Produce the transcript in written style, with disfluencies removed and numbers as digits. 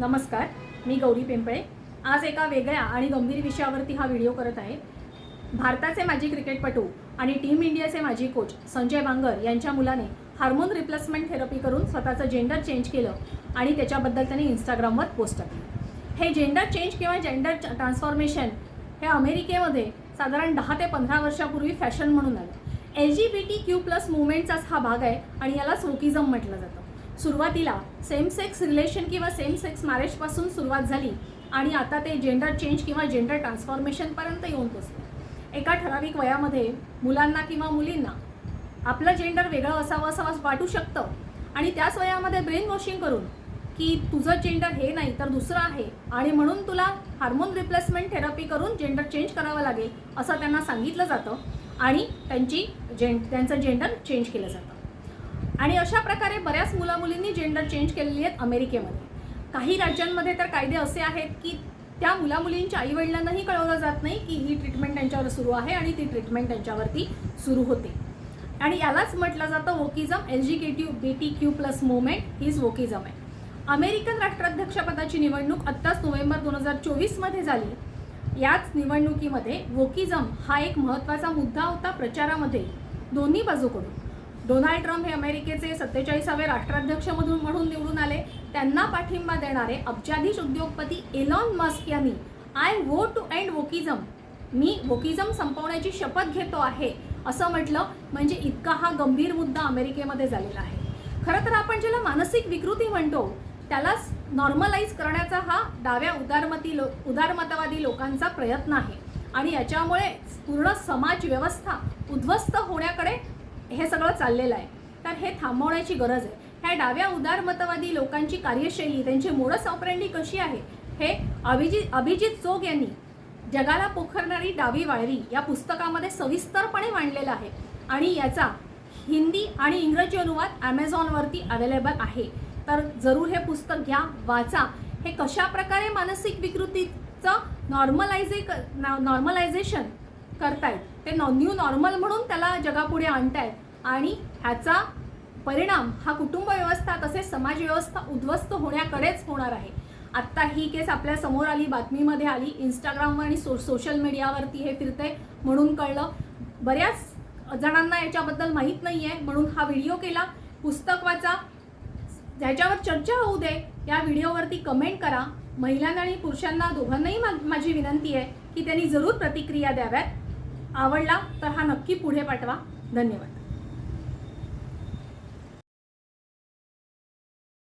नमस्कार, मी गौरी पिंपळे। आज एका वेगळ्या आणि गंभीर विषयावरती हा व्हिडिओ करत आहे। भारताचे माजी क्रिकेटपटू आणि टीम इंडियाचे माजी कोच संजय बांगर यांच्या मुलाने हार्मोन रिप्लेसमेंट थेरपी करून स्वतःचं जेंडर चेंज केलं आणि त्याच्याबद्दल त्यांनी इंस्टाग्रामवर पोस्ट टाकली। हे जेंडर चेंज किंवा जेंडर ट्रान्सफॉर्मेशन हे अमेरिकेमध्ये साधारण 10 ते 15 वर्षापूर्वी फॅशन म्हणून आलं। LGBTQ+ मूवमेंटचाच हा भाग आहे आणि यालाच वोकिझम म्हटलं जातं। सुरुवातीला सेम सेक्स रिलेशन किंवा सेम सेक्स मॅरेजपासून सुरुवात झाली आणि आता ते जेंडर चेंज किंवा जेंडर ट्रान्सफॉर्मेशनपर्यंत येऊन पोचले। एका ठराविक वयामध्ये मुलांना किंवा मुलींना आपलं जेंडर वेगळं असावं वाटू शकतं आणि त्याच वयामध्ये ब्रेन वॉशिंग करून की तुझं जेंडर हे नाही तर दुसरं आहे आणि म्हणून तुला हार्मोन रिप्लेसमेंट थेरपी करून जेंडर चेंज करावं लागेल असं त्यांना सांगितलं जातं आणि त्यांचं जेंडर चेंज केलं जातं। आणि अशा प्रकारे बऱ्याच मुला-मुलींनी जेंडर चेंज केलेली आहेत अमेरिकेमध्ये। काही राज्यांमध्ये तर कायदे असे आहेत की त्या मुला-मुलींच्या आईवडिलांनाही कळवलं जात नाही की ही ट्रीटमेंट त्यांच्यावर सुरू आहे आणि ती ट्रीटमेंट त्यांच्यावरती सुरू होते आणि यालाच म्हटलं जातं वोकिझम। LGBTQ+ मूवमेंट हीच वोकिझम आहे। अमेरिकन राष्ट्राध्यक्षपदाची निवडणूक आत्ताच नोव्हेंबर 2024 मध्ये झाली। याच निवडणुकीमध्ये वोकिझम हा एक महत्त्वाचा मुद्दा होता प्रचारामध्ये दोन्ही बाजूकडून। डोनाल्ड ट्रम्प हे अमेरिकेचे 47वे राष्ट्राध्यक्ष म्हणून निवडून आले। त्यांना पाठिंबा देणारे अब्जाधीश उद्योगपती एलॉन मस्क यांनी आय वोट टू एंड वोकिझम, मी वोकिझम संपवण्याची शपथ घेतो आहे असं म्हटलं। म्हणजे इतका हा गंभीर मुद्दा अमेरिकेमध्ये झालेला आहे। खरं तर आपण ज्याला मानसिक विकृती म्हणतो त्यालाच नॉर्मलाइज करण्याचा हा डाव्या उदारमतवादी लोकांचा प्रयत्न आहे आणि याच्यामुळे पूर्ण समाज व्यवस्था उद्ध्वस्त होण्याकडे हे सगळं चाललेलं आहे। तर हे थांबवण्याची गरज आहे। ह्या डाव्या उदारमतवादी लोकांची कार्यशैली, त्यांची मोडस ऑपरेंडी कशी आहे हे अभिजित जोग यांनी जगाला पोखरणारी डावी वाळवी या पुस्तकामध्ये सविस्तरपणे मांडलेलं आहे आणि याचा हिंदी आणि इंग्रजी अनुवाद ॲमेझॉनवरती अवेलेबल आहे। तर जरूर हे पुस्तक घ्या, वाचा। हे कशा प्रकारे मानसिक विकृतीचं नॉर्मलायझेशन करतायत, ते न्यू नॉर्मल म्हणून त्याला जगापुढे आणतायत आणि ह्याचा परिणाम हा कुटुंब व्यवस्था तसेच समाज व्यवस्था उद्ध्वस्त होण्याकडेच होणार आहे। आत्ता ही केस आपल्या समोर आली, बातमीमध्ये आली, इंस्टाग्रामवर आणि सोशल मीडियावरती हे फिरते म्हणून कळलं। बऱ्याच जणांना याच्याबद्दल माहीत नाही आहे म्हणून हा व्हिडिओ केला। पुस्तक वाचा, ज्याच्यावर चर्चा होऊ दे। या व्हिडिओवरती कमेंट करा। महिलांना आणि पुरुषांना दोघांनाही माझी विनंती आहे की त्यांनी जरूर प्रतिक्रिया द्याव्यात। आवडला तर हा नक्की पुढे पाठवा। धन्यवाद।